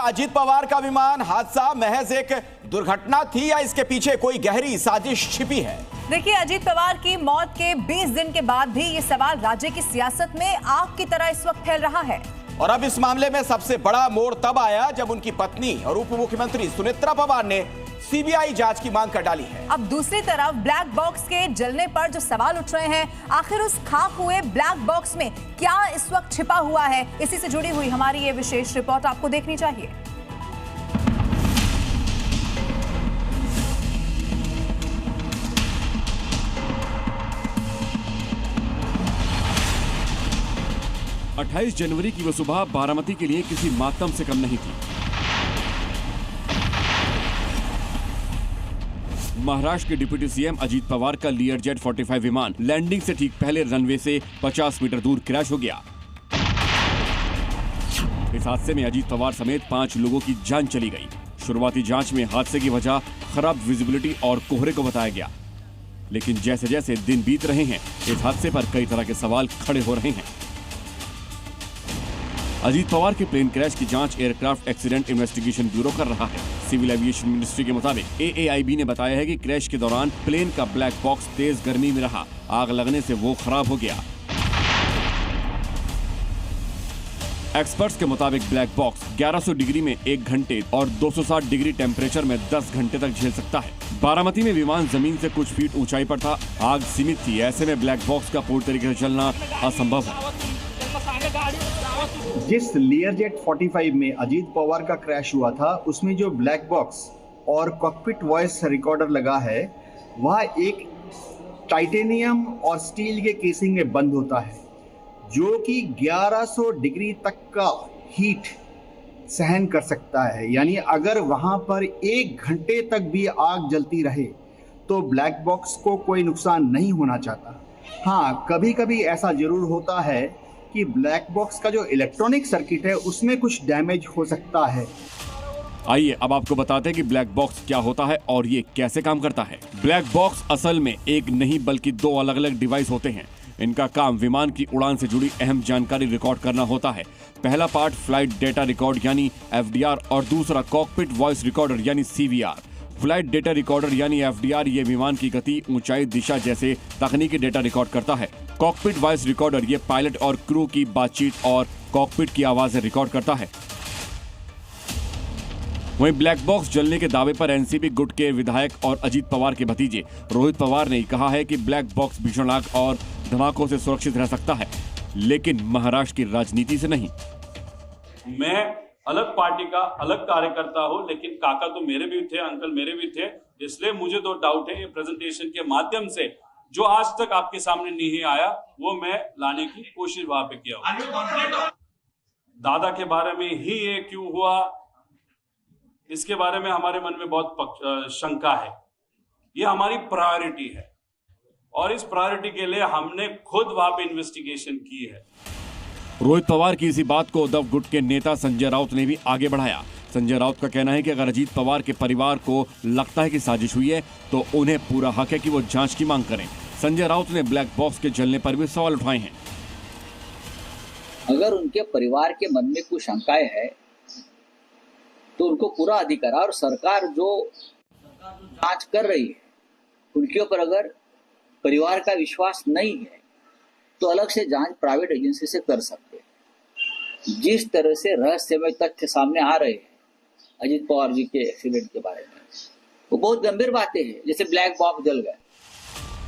अजीत पवार का विमान हादसा महज एक दुर्घटना थी या इसके पीछे कोई गहरी साजिश छिपी है? देखिए, अजीत पवार की मौत के 20 दिन के बाद भी ये सवाल राज्य की सियासत में आग की तरह इस वक्त फैल रहा है। और अब इस मामले में सबसे बड़ा मोड़ तब आया जब उनकी पत्नी और उप मुख्यमंत्री सुनेत्रा पवार ने सीबीआई जांच की मांग कर डाली है। अब दूसरी तरफ ब्लैक बॉक्स के जलने पर जो सवाल उठ रहे हैं, आखिर उस खाक हुए ब्लैक बॉक्स में क्या इस वक्त छिपा हुआ है, इसी से जुड़ी हुई हमारी ये विशेष रिपोर्ट आपको देखनी चाहिए। अट्ठाईस जनवरी की वो सुबह बारामती के लिए किसी मातम से कम नहीं थी। महाराष्ट्र के डिप्टी सीएम अजीत पवार का लीयरजेट 45 विमान लैंडिंग से ठीक पहले रनवे से 50 मीटर दूर क्रैश हो गया। इस हादसे में अजीत पवार समेत 5 लोगों की जान चली गई। शुरुआती जांच में हादसे की वजह खराब विजिबिलिटी और कोहरे को बताया गया, लेकिन जैसे जैसे दिन बीत रहे हैं इस हादसे पर कई तरह के सवाल खड़े हो रहे हैं। अजीत पवार के प्लेन क्रैश की जांच एयरक्राफ्ट एक्सीडेंट इन्वेस्टिगेशन ब्यूरो कर रहा है। सिविल एविएशन मिनिस्ट्री के मुताबिक AAIB ने बताया है कि क्रैश के दौरान प्लेन का ब्लैक बॉक्स तेज गर्मी में रहा, आग लगने से वो खराब हो गया। एक्सपर्ट्स के मुताबिक ब्लैक बॉक्स 1100 डिग्री में 1 घंटे और 260 डिग्री टेम्परेचर में 10 घंटे तक झेल सकता है। बारामती में विमान जमीन से कुछ फीट ऊंचाई पर था, आग सीमित थी, ऐसे में ब्लैक बॉक्स का पूरी तरीके से चलना असंभव है। जिस लीयरजेट 45 में अजीत पवार का क्रैश हुआ था, उसमें जो ब्लैक बॉक्स और कॉकपिट वॉइस रिकॉर्डर लगा है, वह एक टाइटेनियम और स्टील के केसिंग में बंद होता है, जो कि 1100 डिग्री तक का हीट सहन कर सकता है। यानी अगर वहां पर 1 घंटे तक भी आग जलती रहे तो ब्लैक बॉक्स को कोई नुकसान नहीं होना चाहता। हाँ, कभी कभी ऐसा जरूर होता है कि ब्लैक बॉक्स का जो इलेक्ट्रॉनिक सर्किट है उसमें कुछ डैमेज हो सकता है। आइए अब आपको बताते हैं कि ब्लैक बॉक्स क्या होता है और ये कैसे काम करता है। ब्लैक बॉक्स असल में एक नहीं बल्कि 2 अलग अलग डिवाइस होते हैं। इनका काम विमान की उड़ान से जुड़ी अहम जानकारी रिकॉर्ड करना होता है। पहला पार्ट फ्लाइट डेटा रिकॉर्ड यानी FDR और दूसरा कॉकपिट वॉइस रिकॉर्डर यानी CVR। फ्लाइट डेटा रिकॉर्डर यानी FDR ये विमान की गति, ऊंचाई, दिशा जैसे तकनीकी डेटा रिकॉर्ड करता है। कॉकपिट वॉइस रिकॉर्डर ये पायलट और क्रू की बातचीत और कॉकपिट की आवाजें रिकॉर्ड करता है। वहीं ब्लैक बॉक्स जलने के दावे पर एनसीपी गुट के विधायक और अजीत पवार के भतीजे रोहित पवार ने कहा है कि ब्लैक बॉक्स भीषण आग और धमाकों से सुरक्षित रह सकता है, लेकिन महाराष्ट्र की राजनीति से नहीं। मैं अलग पार्टी का अलग कार्यकर्ता हूं, लेकिन काका तो मेरे भी थे, अंकल मेरे भी थे, इसलिए मुझे तो डाउट है। ये प्रेजेंटेशन के माध्यम से जो आज तक आपके सामने नहीं आया वो मैं लाने की कोशिश वहां पे किया। दादा के बारे में ही ये क्यों हुआ, इसके बारे में हमारे मन में बहुत शंका है। ये हमारी प्रायोरिटी है और इस प्रायोरिटी के लिए हमने खुद वहां पे इन्वेस्टिगेशन की है। रोहित पवार की इसी बात को उद्धव गुट के नेता संजय राउत ने भी आगे बढ़ाया। संजय राउत का कहना है कि अगर अजीत पवार के परिवार को लगता है कि साजिश हुई है तो उन्हें पूरा हक है कि वो जांच की मांग करें। संजय राउत ने ब्लैक बॉक्स के जलने पर भी सवाल उठाए हैं। अगर उनके परिवार के मन में कुछ शंकाएं है तो उनको पूरा अधिकार, और सरकार जो जांच कर रही है उनके ऊपर अगर परिवार का विश्वास नहीं है तो अलग से जांच प्राइवेट एजेंसी से कर सकते हैं। जिस तरह से रहस्यमय तथ्य सामने आ रहे हैं अजीत पवार जी के एक्सीडेंट के बारे में, वो बहुत गंभीर बातें हैं, जैसे ब्लैक बॉक्स जल गए।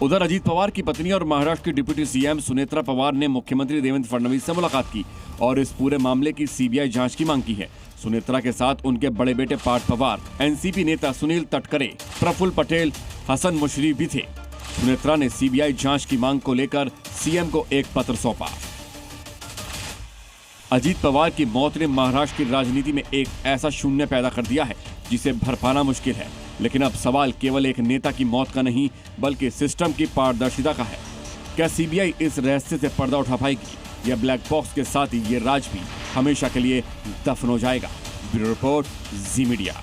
उधर अजीत पवार की पत्नी और महाराष्ट्र की डिप्टी सीएम सुनेत्रा पवार ने मुख्यमंत्री देवेंद्र फडणवीस से मुलाकात की और इस पूरे मामले की सीबीआई जांच की मांग की है। सुनेत्रा के साथ उनके बड़े बेटे पार्थ पवार, एनसीपी नेता सुनील तटकरे, प्रफुल्ल पटेल, हसन मुशर्रफ भी थे। सुनेत्रा ने सीबीआई जांच की मांग को लेकर सीएम को एक पत्र सौंपा। अजीत पवार की मौत ने महाराष्ट्र की राजनीति में एक ऐसा शून्य पैदा कर दिया है जिसे भर पाना मुश्किल है। लेकिन अब सवाल केवल एक नेता की मौत का नहीं बल्कि सिस्टम की पारदर्शिता का है। क्या सीबीआई इस रहस्य से पर्दा उठा पाएगी या ब्लैक बॉक्स के साथ ही ये राज भी हमेशा के लिए दफन हो जाएगा? ब्यूरो रिपोर्ट, जी मीडिया।